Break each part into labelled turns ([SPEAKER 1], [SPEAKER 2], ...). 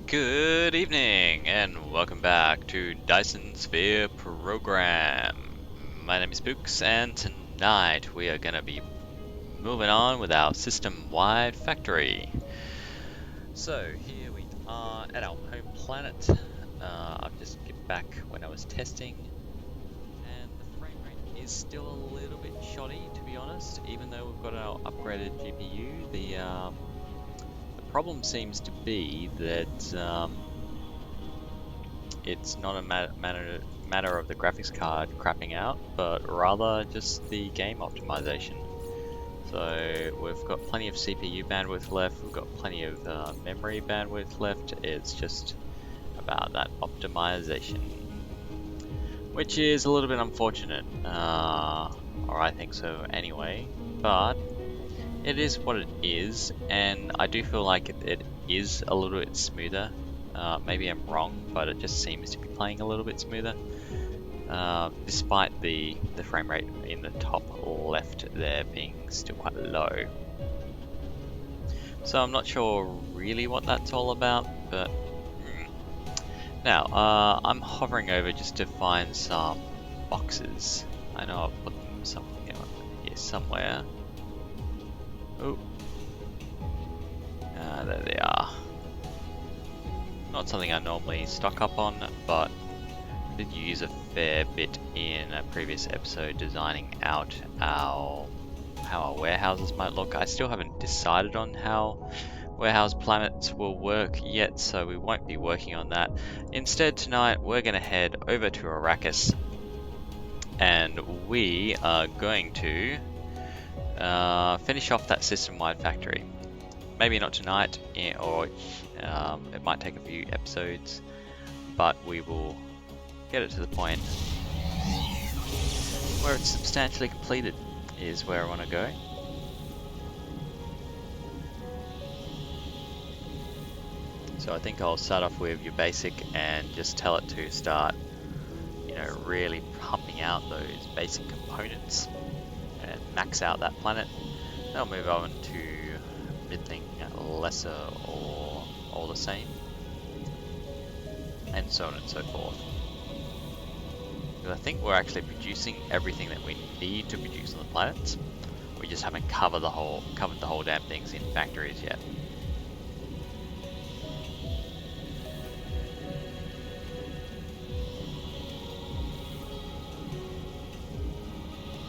[SPEAKER 1] Good evening and welcome back to Dyson Sphere Program. My name is Books and tonight we are going to be moving on with our system-wide factory. So here we are at our home planet. I've just get back when I was testing and the frame rate is still a little bit shoddy, to be honest. Even though we've got our upgraded GPU, the problem seems to be that it's not a matter of the graphics card crapping out, but rather just the game optimization. So we've got plenty of CPU bandwidth left, we've got plenty of memory bandwidth left. It's just about that optimization, which is a little bit unfortunate, or I think so anyway, but it is what it is, and I do feel like it is a little bit smoother. Maybe I'm wrong, but it just seems to be playing a little bit smoother, despite the frame rate in the top left there being still quite low. So I'm not sure really what that's all about, but now I'm hovering over just to find some boxes. I know I've put them somewhere here somewhere. Oh, there they are. Not something I normally stock up on, but I did use a fair bit in a previous episode designing out how our warehouses might look. I still haven't decided on how warehouse planets will work yet, so we won't be working on that. Instead, tonight we're going to head over to Arrakis, and we are going to finish off that system-wide factory. Maybe not tonight, or it might take a few episodes, but we will get it to the point where it's substantially completed, is where I want to go. So I think I'll start off with your basic and just tell it to start, really pumping out those basic components and max out that planet. Then I'll move on to middling, lesser, or all the same, and so on and so forth. Because I think we're actually producing everything that we need to produce on the planets. We just haven't covered the whole damn things in factories yet.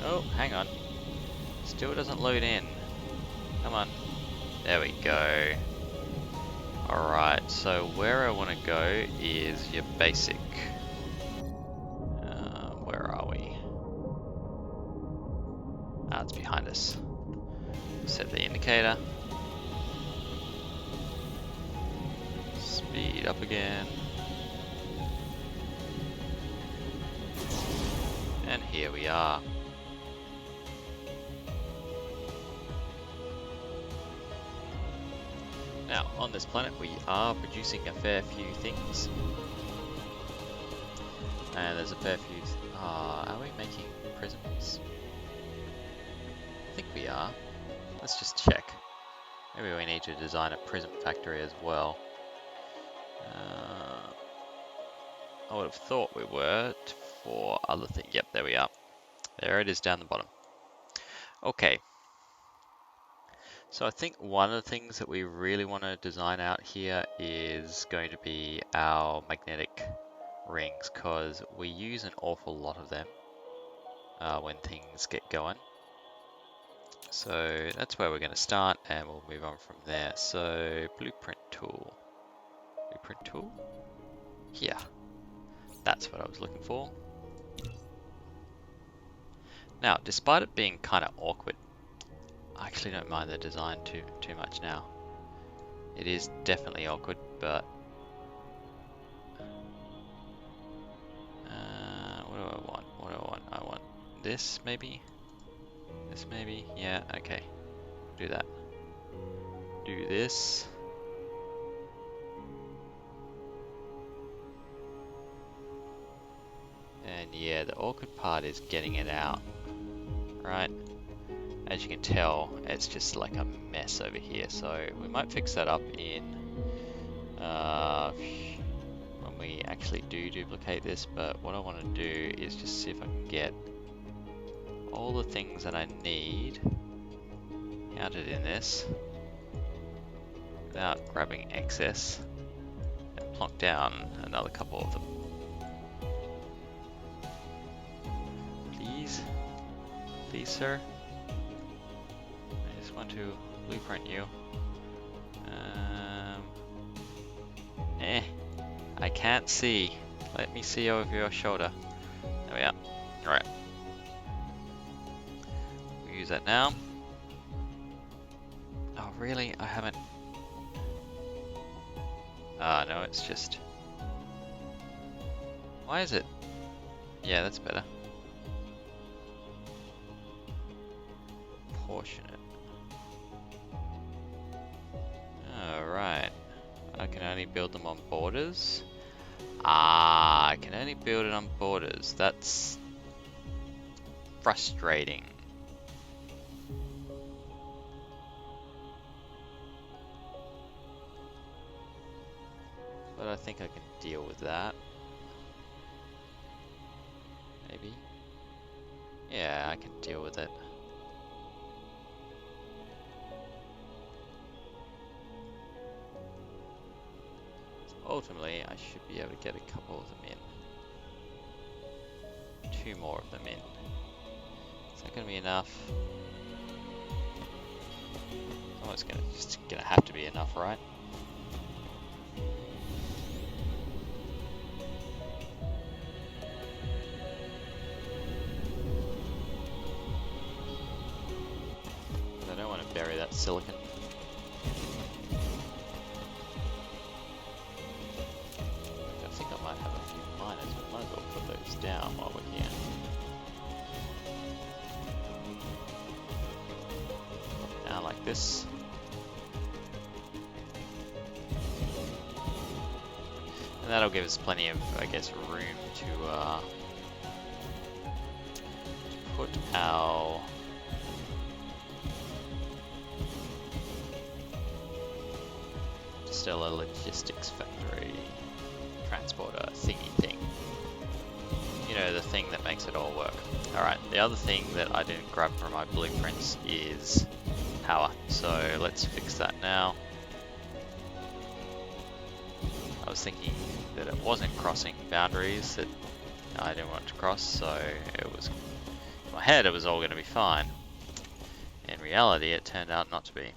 [SPEAKER 1] Oh, hang on. Still doesn't load in. Come on. There we go. Alright, so where I want to go is your basic. Where are we? Ah, it's behind us. Set the indicator. Speed up again. And here we are. Now, on this planet we are producing a fair few things. And there's a fair few... are we making prisms? I think we are. Let's just check. Maybe we need to design a prism factory as well. I would have thought we were for other things. Yep, there we are. There it is down the bottom. Okay. So I think one of the things that we really want to design out here is going to be our magnetic rings, because we use an awful lot of them when things get going. So that's where we're going to start, and we'll move on from there. So blueprint tool. Blueprint tool? Here. That's what I was looking for. Now, despite it being kind of awkward, I actually don't mind the design too much now. It is definitely awkward, but what do I want? What do I want? I want this maybe? This maybe? Yeah, okay. Do that. Do this. And yeah, the awkward part is getting it out, right? As you can tell, it's just like a mess over here, so we might fix that up in when we actually do duplicate this, but what I want to do is just see if I can get all the things that I need counted in this without grabbing excess and plonk down another couple of them. Please? Please, sir? I just want to blueprint you. I can't see. Let me see over your shoulder. There we are. Alright. We'll use that now. Oh, really? I haven't... Ah, no, it's just... Why is it? Yeah, that's better. Proportionate. Alright. I can only build them on borders. Ah, I can only build it on borders. That's frustrating. But I think I can deal with that. Maybe. Yeah, I can deal with it. Ultimately, I should be able to get a couple of them in. 2 more of them in. Is that going to be enough? Oh, it's just gonna have to be enough, right? I don't want to bury that silicon. Down while we're here. Down like this. And that'll give us plenty of, I guess, room to put our Stellar Logistics Factory transporter thingy thing. You know, the thing that makes it all work. Alright, the other thing that I didn't grab from my blueprints is power. So let's fix that now. I was thinking that it wasn't crossing boundaries that I didn't want to cross, so it was, in my head it was all going to be fine. In reality, it turned out not to be.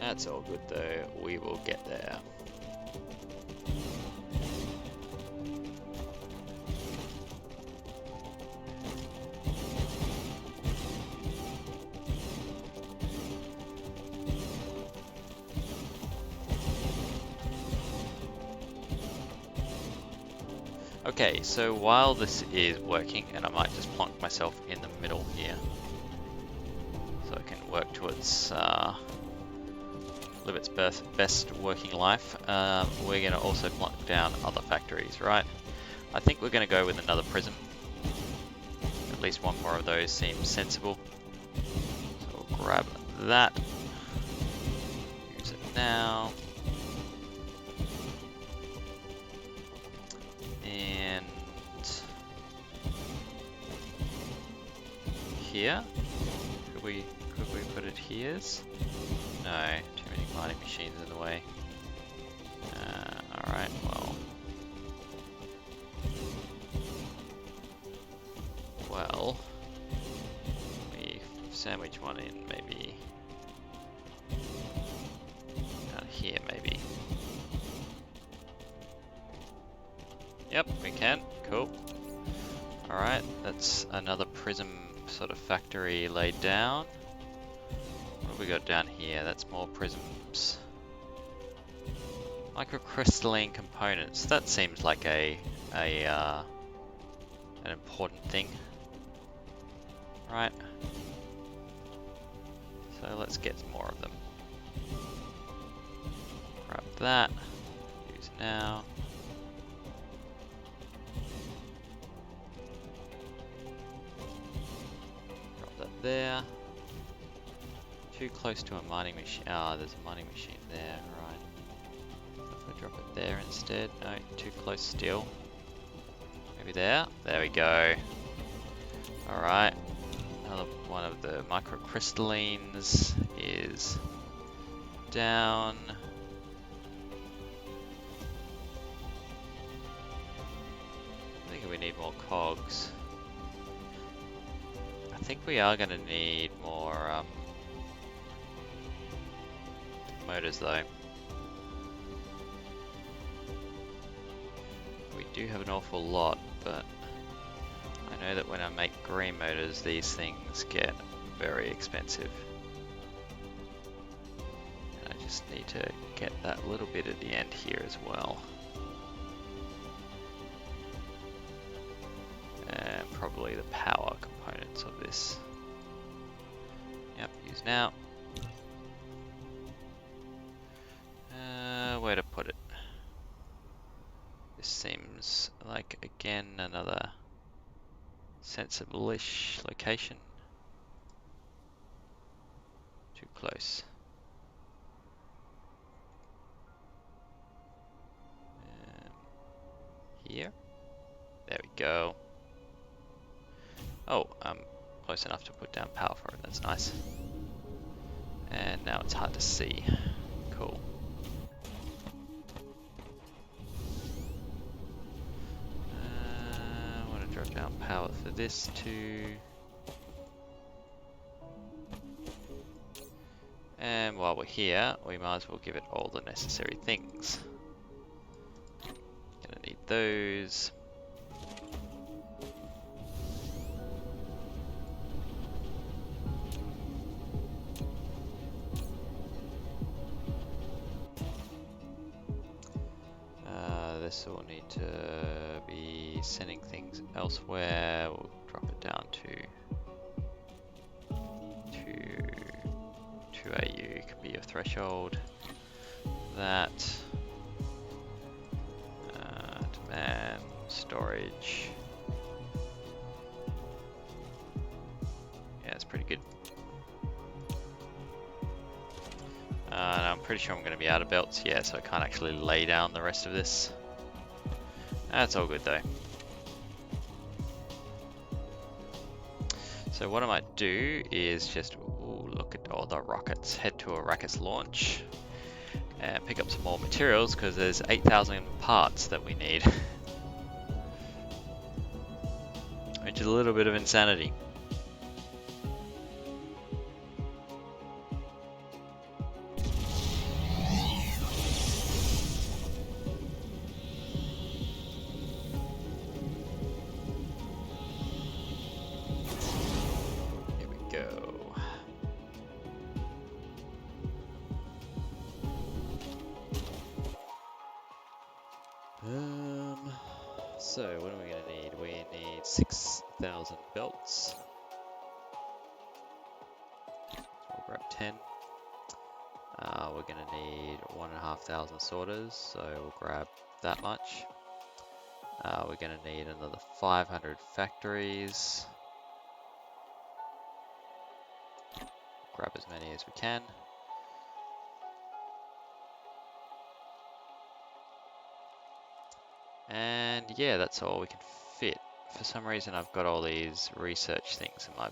[SPEAKER 1] That's all good though, we will get there. Okay, so while this is working, and I might just plonk myself in the middle here, so I can work towards live its best working life, we're going to also plonk down other factories, right? I think we're going to go with another prism. At least one more of those seems sensible. So we'll grab that. Use it now. And here? Could we put it here? No, too many mining machines in the way. Alright, well, we sandwich one in maybe down here maybe. Yep, we can. Cool. Alright, that's another prism sort of factory laid down. What have we got down here? That's more prisms. Microcrystalline components. That seems like an important thing. Right. So let's get some more of them. Grab that. Use now. there. Too close to a mining machine. Ah, there's a mining machine there, right. If I drop it there instead. No, too close still. Maybe there. There we go. Alright. Another one of the microcrystallines is down. I think we need more cogs. I think we are going to need more motors though. We do have an awful lot, but I know that when I make green motors, these things get very expensive. And I just need to get that little bit at the end here as well. And probably the power components of this. Yep, use now. Where to put it? This seems like, again, another sensible-ish location. Too close. Here. There we go. Oh, I'm close enough to put down power for it. That's nice. And now it's hard to see. Cool. I want to drop down power for this too. And while we're here, we might as well give it all the necessary things. Gonna need those. This will need to be sending things elsewhere. We'll drop it down to 2 AU can be your threshold. That demand storage. Yeah, it's pretty good. And I'm pretty sure I'm going to be out of belts, yeah, so I can't actually lay down the rest of this. That's all good though. So what I might do is just, ooh, look at all the rockets, head to a rockets launch and pick up some more materials because there's 8,000 parts that we need. Which is a little bit of insanity. So what are we going to need? We need 6,000 belts. So we'll grab 10. We're going to need 1,500 sorters, so we'll grab that much. We're going to need another 500 factories. Grab as many as we can. And yeah, that's all we can fit. For some reason I've got all these research things in my...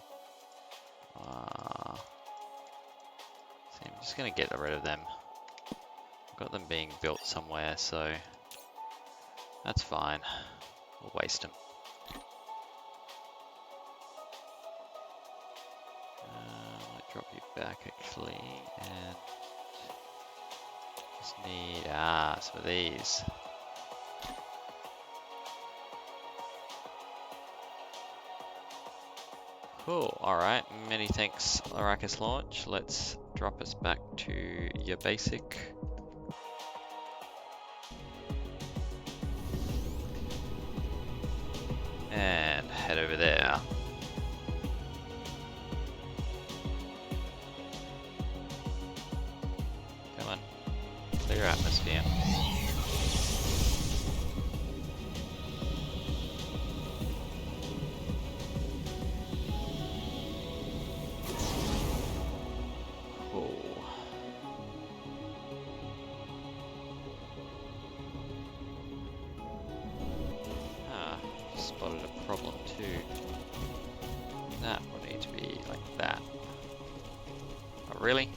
[SPEAKER 1] see, I'm just going to get rid of them. I've got them being built somewhere, so that's fine. We'll waste them. I'll drop you back actually, and just need... some of these. Cool, alright, many thanks Arrakis launch. Let's drop us back to your basic. And head over there. Come on, clear atmosphere. spotted a problem too. That would need to be like that. Oh, really?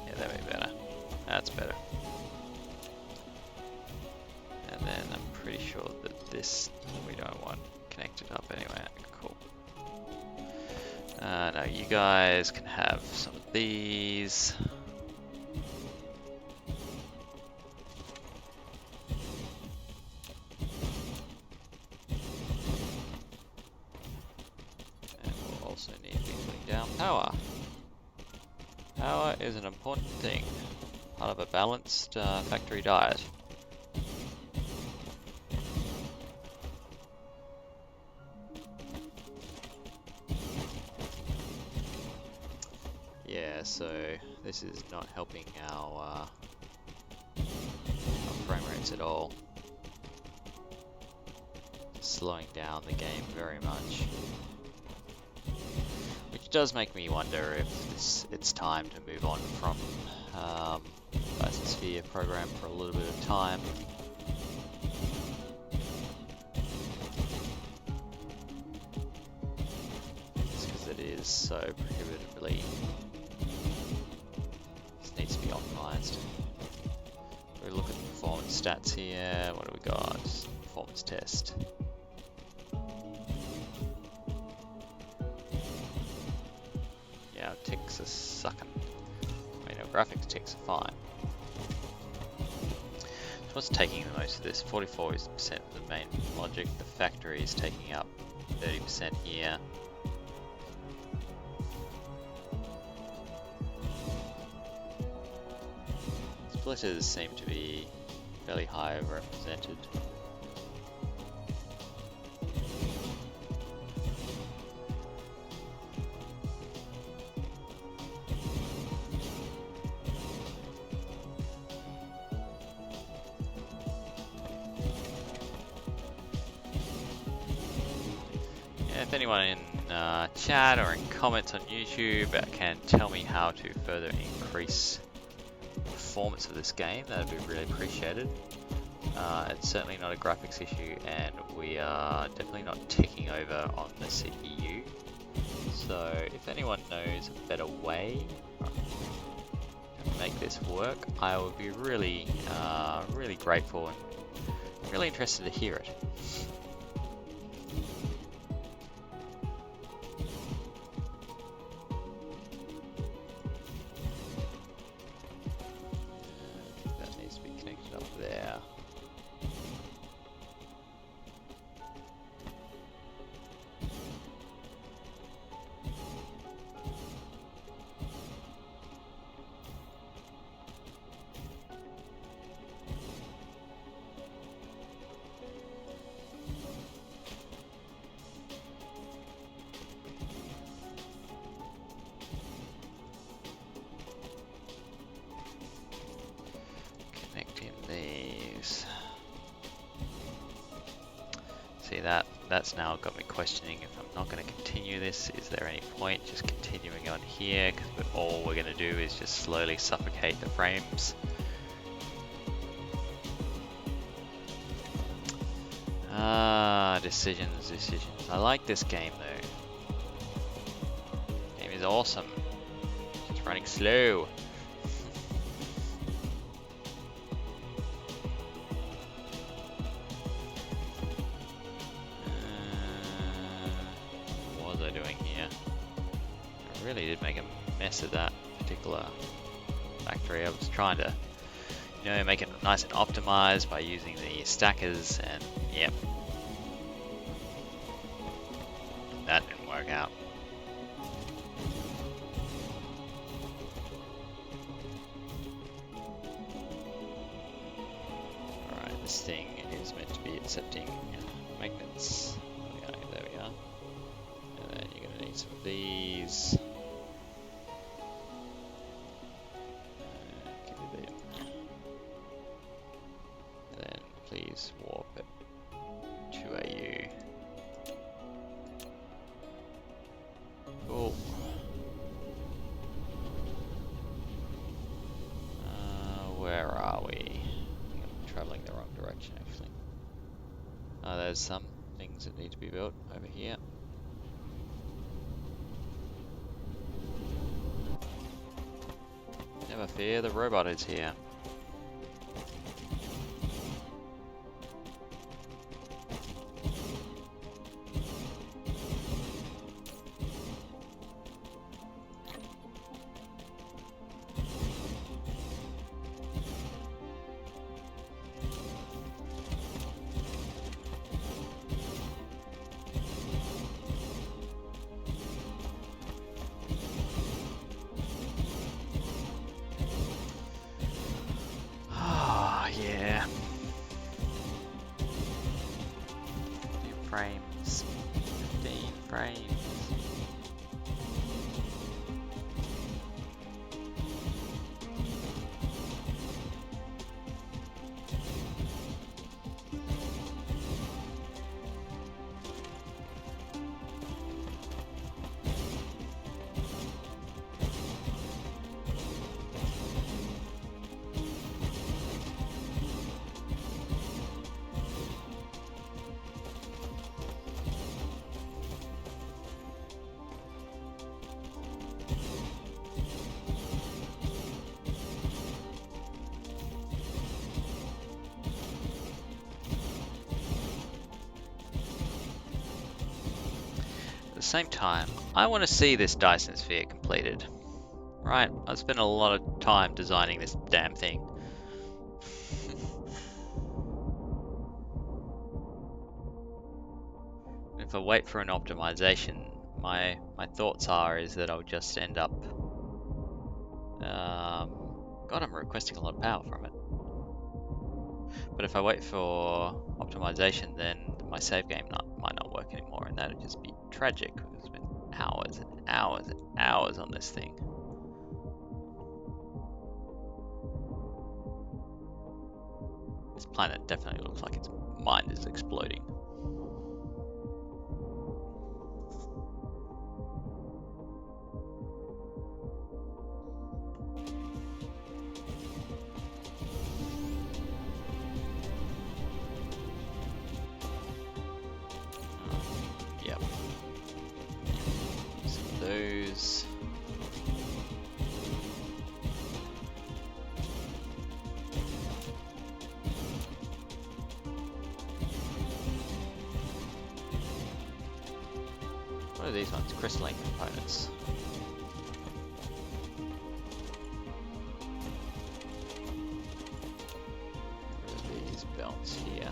[SPEAKER 1] Yeah, that'd be better. That's better. And then I'm pretty sure that this we don't want connected up anyway. Cool. Now you guys can have some of these. And we'll also need to be putting down power. Power is an important thing, part of a balanced factory diet. Yeah, so this is not helping our frame rates at all. Slowing down the game very much. Which does make me wonder if it's time to move on from Dyson Sphere program for a little bit of time. Just because it is so prohibitively, this needs to be optimized. We look at the performance stats here. What do we got? Performance test. Yeah, our ticks are sucking. I mean, our graphics ticks are fine. So what's taking the most of this? 44% of the main logic. The factory is taking up 30% here. Splitters seem to be fairly high represented. If anyone in chat or in comments on YouTube can tell me how to further increase performance of this game, that would be really appreciated. It's certainly not a graphics issue, and we are definitely not ticking over on the CPU. So if anyone knows a better way to make this work, I would be really, really grateful and really interested to hear it. See, that's now got me questioning if I'm not going to continue this. Is there any point just continuing on here? Because all we're going to do is just slowly suffocate the frames. Decisions. I like this game though. Game is awesome. It's running slow. What was I doing here? I really did make a mess of that particular factory. I was trying to, make it nice and optimized by using the stackers, and yep. That didn't work out. Alright, this thing is meant to be accepting magnets. There we are. And then you're going to need some of these. Give me the... And then please warp it to AU. Cool. Where are we? I think I'm traveling the wrong direction actually. Oh, there's some. things that need to be built over here. Never fear, the robot is here. Yeah. Few frames. 15 frames. At the same time, I want to see this Dyson sphere completed. Right, I've spent a lot of time designing this damn thing. If I wait for an optimization, my thoughts is that I'll just end up... God, I'm requesting a lot of power from it. But if I wait for optimization, then my save game might not work anymore, and that would just be tragic, because it's been hours and hours and hours on this thing. This planet definitely looks like its mind is exploding. Yep. Some of those. What are these ones? Crystalline components. What are these belts here?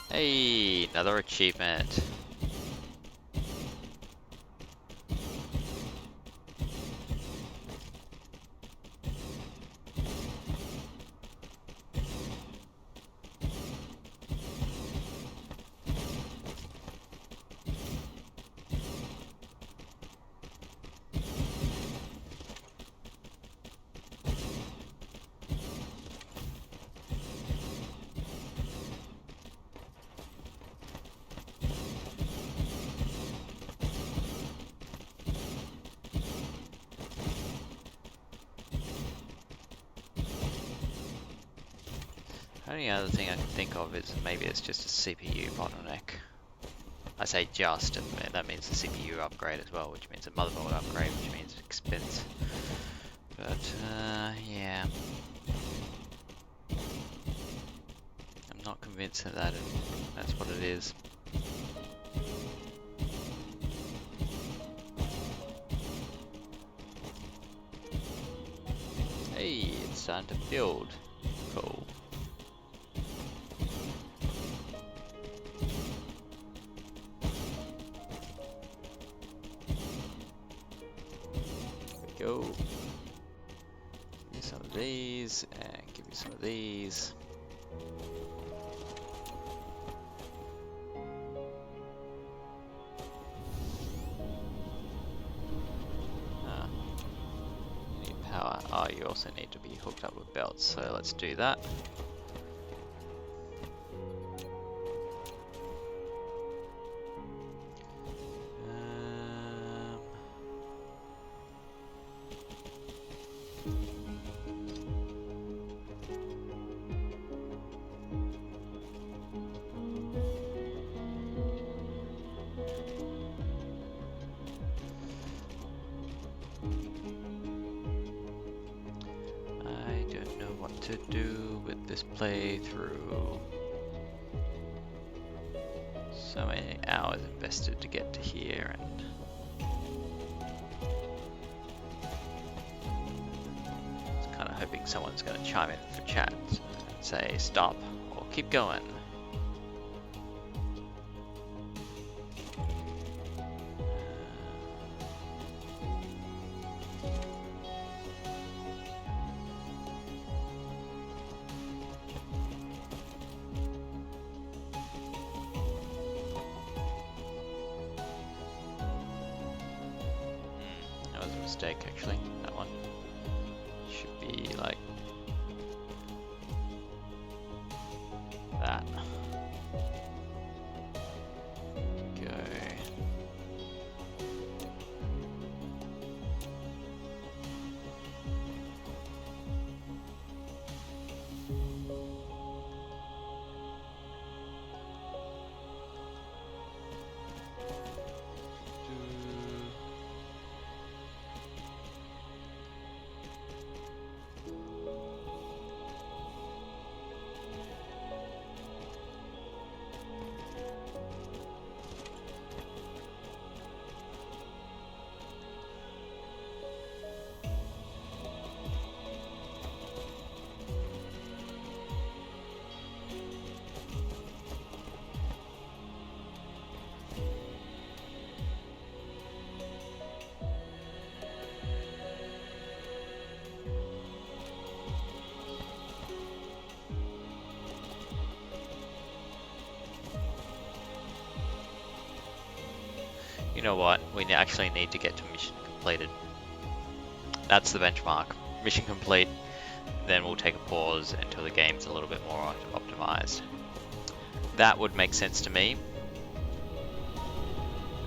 [SPEAKER 1] Hey, another achievement. Only other thing I can think of is maybe it's just a CPU bottleneck. I say just, that means a CPU upgrade as well, which means a motherboard upgrade, which means expense. But, yeah. I'm not convinced that that's what it is. Hey, it's starting to build. Cool. Go. Give you some of these, and give you some of these. but you also need to be hooked up with belts, so let's do that. To do with this playthrough. So many hours invested to get to here, and I was kind of hoping someone's going to chime in for chat and say stop or keep going. Mistake actually, that one should be like that. Go. You know what? We actually need to get to mission completed. That's the benchmark. Mission complete, then we'll take a pause until the game's a little bit more optimized. That would make sense to me.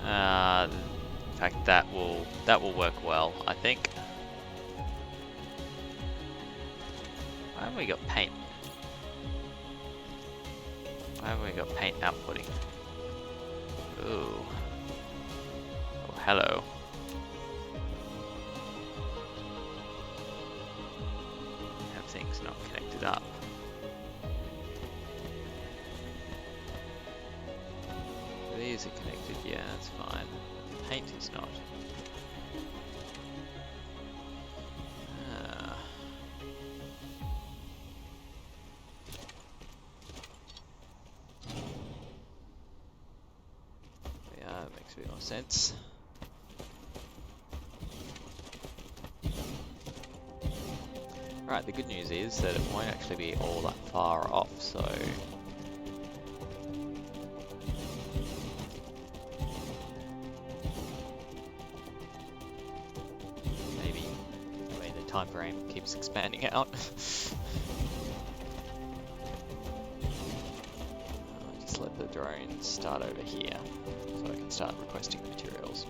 [SPEAKER 1] In fact, that will work well, I think. Why haven't we got paint? Why haven't we got paint outputting? Ooh. Oh, hello. Everything's not connected up. These are connected, yeah, that's fine. The paint is not. Yeah, that makes a bit more sense. Right, the good news is that it won't actually be all that far off, so maybe, I mean, the time frame keeps expanding out. I'll just let the drone start over here, so I can start requesting materials.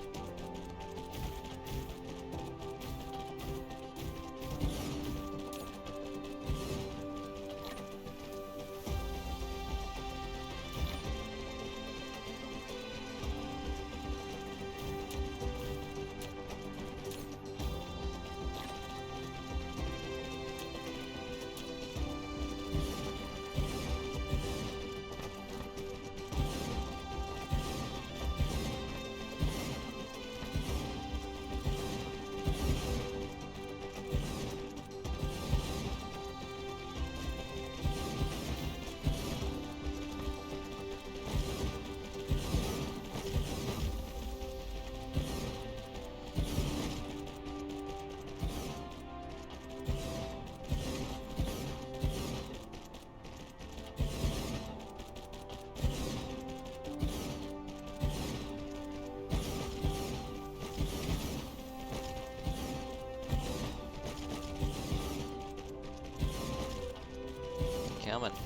[SPEAKER 1] coming.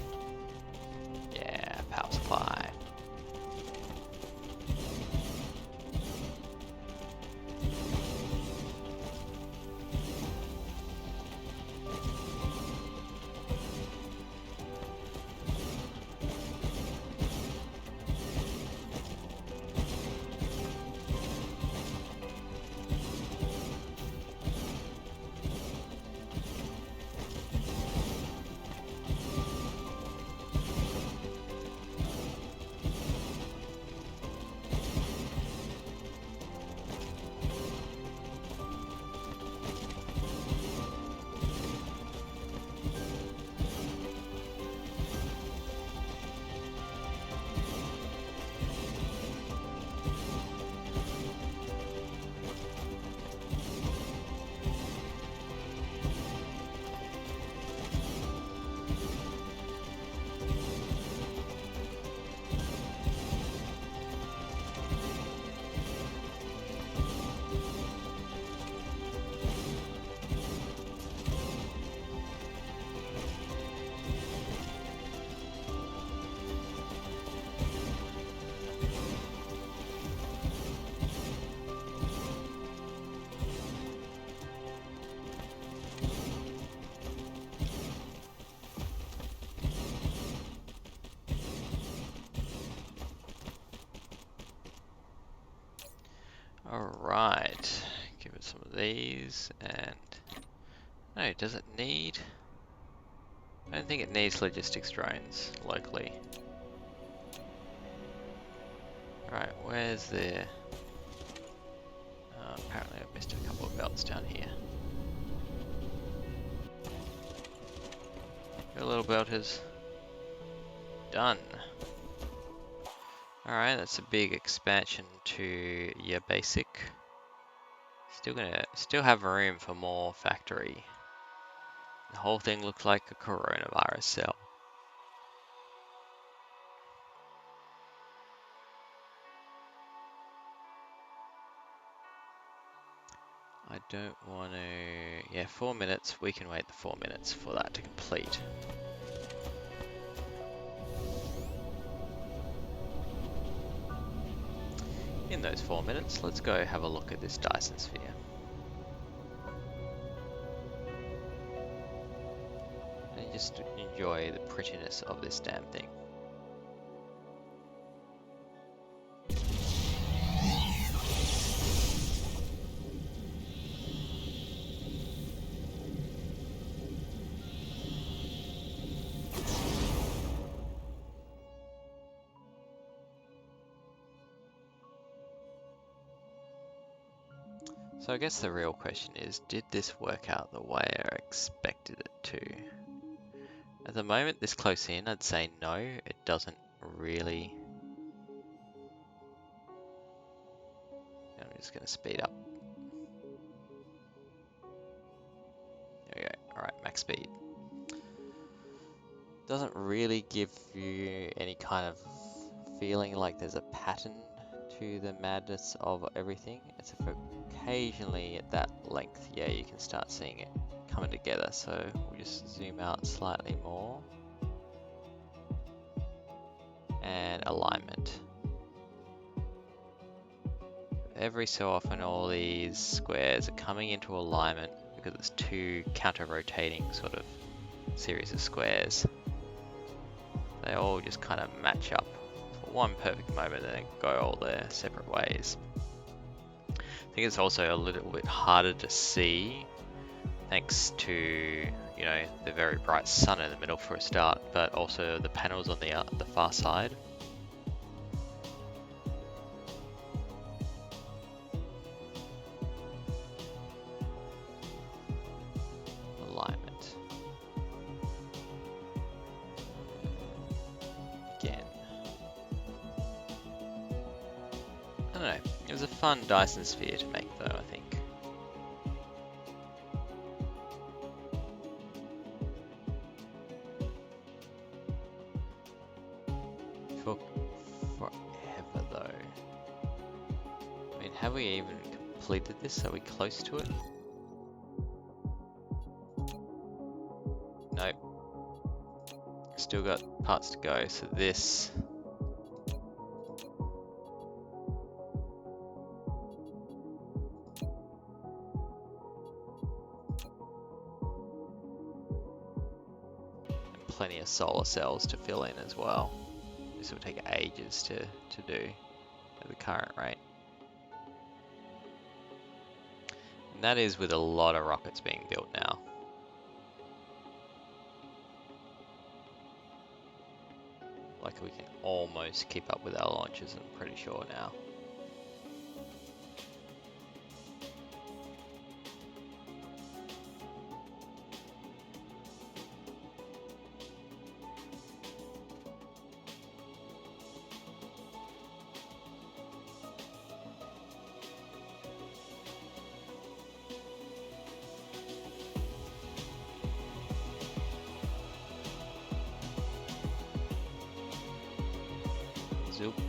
[SPEAKER 1] Yeah, power supply. Alright, give it some of these, and no, does it need? I don't think it needs logistics drones locally. Alright, where's the... apparently I've missed a couple of belts down here. Go little belters. Done. Alright, that's a big expansion to your basic. Still have room for more factory. The whole thing looks like a coronavirus cell. I don't want to... Yeah, 4 minutes. We can wait the 4 minutes for that to complete. In those 4 minutes, let's go have a look at this Dyson sphere. And just enjoy the prettiness of this damn thing. So I guess the real question is, did this work out the way I expected it to? At the moment, this close in, I'd say no, it doesn't really. I'm just going to speed up. There we go. Alright, max speed. Doesn't really give you any kind of feeling like there's a pattern to the madness of everything. It's occasionally at that length, yeah, you can start seeing it coming together. So we'll just zoom out slightly more. And alignment. Every so often all these squares are coming into alignment because it's two counter-rotating sort of series of squares. They all just kind of match up for one perfect moment and then go all their separate ways. I think it's also a little bit harder to see thanks to, you know, the very bright sun in the middle for a start, but also the panels on the far side. Alignment. Again. I don't know. It was a fun Dyson sphere to make though, I think. Took forever though. I mean, have we even completed this? Are we close to it? Nope. still got parts to go. So this. And plenty of solar cells to fill in as well. This will take ages to do at the current rate. And that is with a lot of rockets being built now. Like we can almost keep up with our launches, I'm pretty sure now.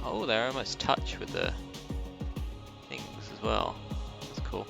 [SPEAKER 1] Oh, they're almost touch with the things as well. That's cool.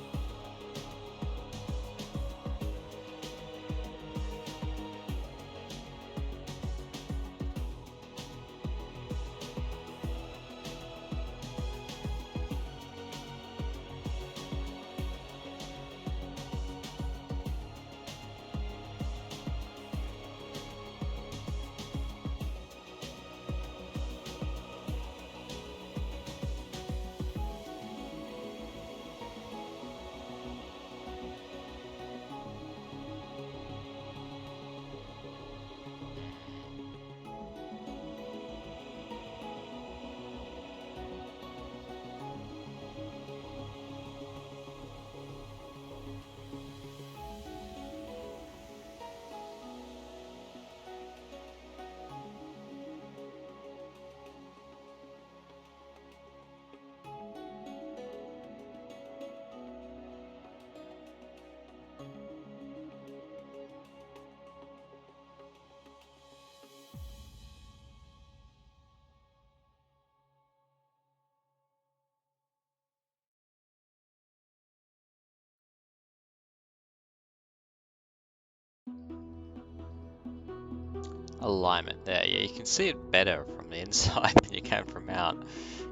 [SPEAKER 1] Alignment there, yeah, you can see it better from the inside than you can from out,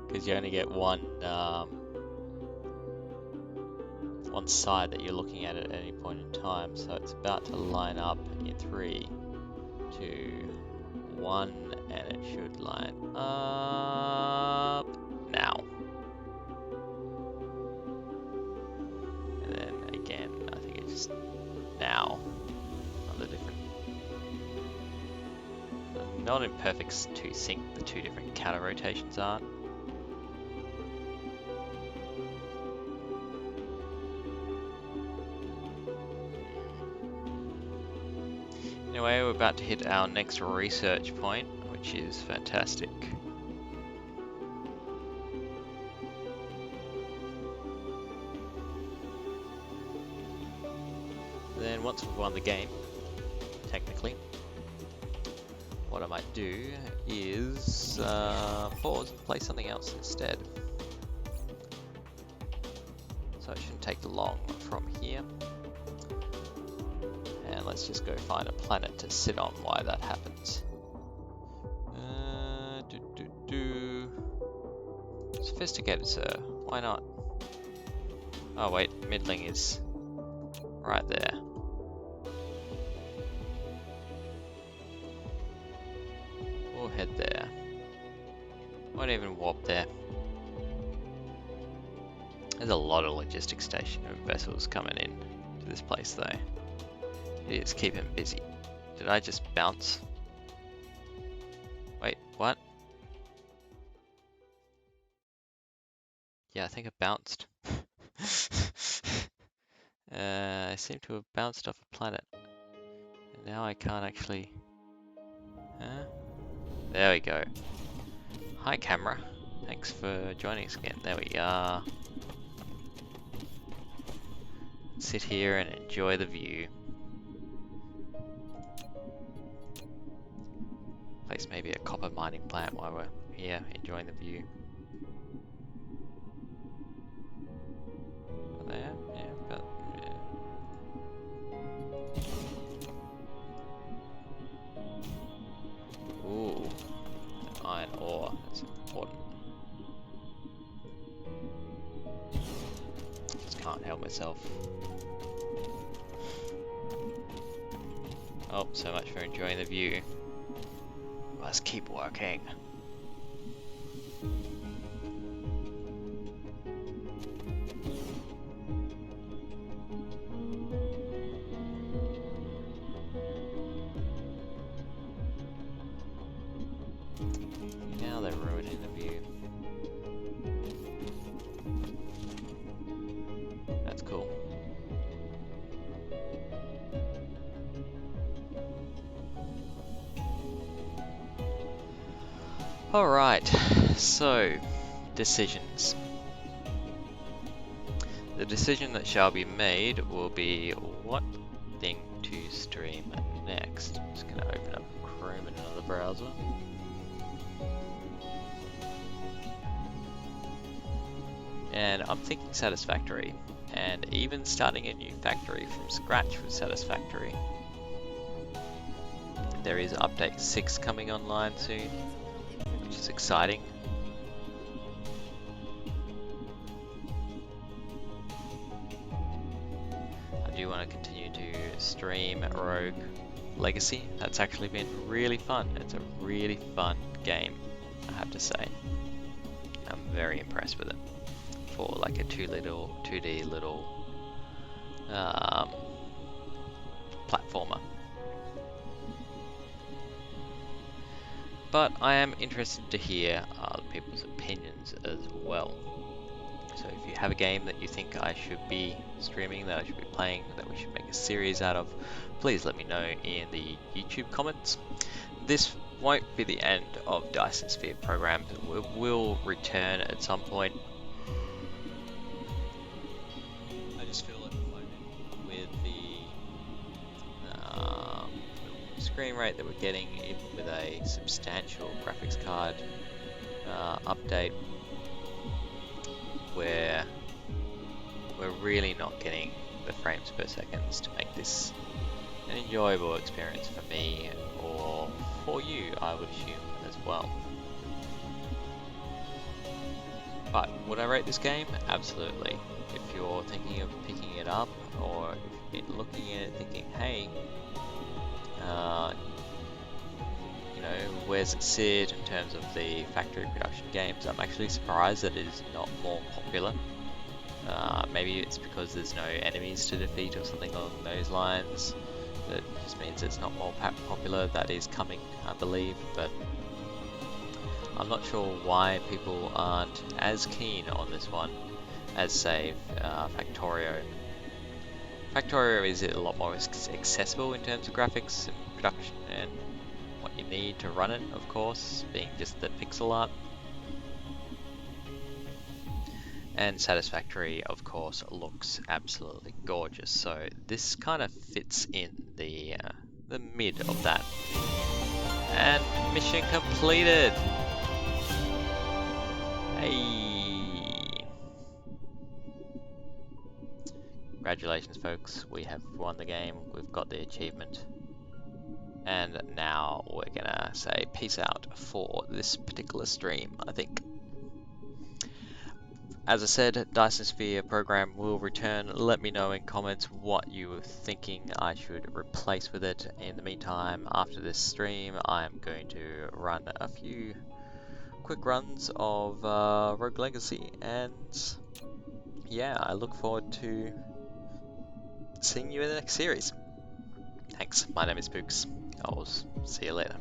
[SPEAKER 1] because you only get one side that you're looking at any point in time. So it's about to line up in 3, 2, 1, and it should line up now. And then again, I think it's just now on the different. Not in perfect to sync the two different counter rotations aren't. Anyway, we're about to hit our next research point, which is fantastic. Then once we've won the game, technically, what I might do is pause and play something else instead. So it shouldn't take long from here. And let's just go find a planet to sit on while that happens. Sophisticated, sir. Why not? Oh wait, middling is right there. We'll head there. Won't even warp there. There's a lot of logistics station vessels coming in to this place though. It is keeping busy. Did I just bounce? Wait, what? Yeah, I think I bounced. I seem to have bounced off a planet. And now I can't actually... Huh? There we go. Hi camera. Thanks for joining us again. There we are. Sit here and enjoy the view. Place maybe a copper mining plant while we're here enjoying the view. There, yeah, but yeah. can't help myself. Oh, so much for enjoying the view. Let's keep working. Now they're ruining the view. That's cool. Alright, so decisions. The decision that shall be made will be what thing to stream next. I'm just going to open up Chrome in another browser. And I'm thinking Satisfactory, and even starting a new factory from scratch with Satisfactory. There is update 6 coming online soon, which is exciting. I do want to continue to stream Rogue Legacy. That's actually been really fun. It's a really fun game, I have to say. I'm very impressed with it for like a 2D little platformer. But I am interested to hear other people's opinions as well. So if you have a game that you think I should be streaming, that I should be playing, that we should make a series out of, please let me know in the YouTube comments. This won't be the end of Dyson Sphere programs. We will return at some point. I just feel at the moment with the screen rate that we're getting, even with a substantial graphics card update, where we're really not getting the frames per second to make this an enjoyable experience for me or for you, I would assume, as well. But would I rate this game? Absolutely. If you're thinking of picking it up, or if you've been looking at it thinking, hey, you know, where's it sit in terms of the factory production games, I'm actually surprised that it is not more popular. Maybe it's because there's no enemies to defeat or something along those lines. That just means it's not more popular. That is coming, I believe, but I'm not sure why people aren't as keen on this one as, say, Factorio. Factorio is a lot more accessible in terms of graphics and production and what you need to run it, of course, being just the pixel art. And Satisfactory, of course, looks absolutely gorgeous. So this kind of fits in the mid of that. And mission completed. Hey! Congratulations, folks. We have won the game. We've got the achievement. And now we're gonna say peace out for this particular stream, I think. As I said, Dyson Sphere program will return. Let me know in comments what you were thinking I should replace with it. In the meantime, after this stream, I'm going to run a few quick runs of Rogue Legacy, and yeah, I look forward to seeing you in the next series. Thanks, my name is Books. I'll see you later.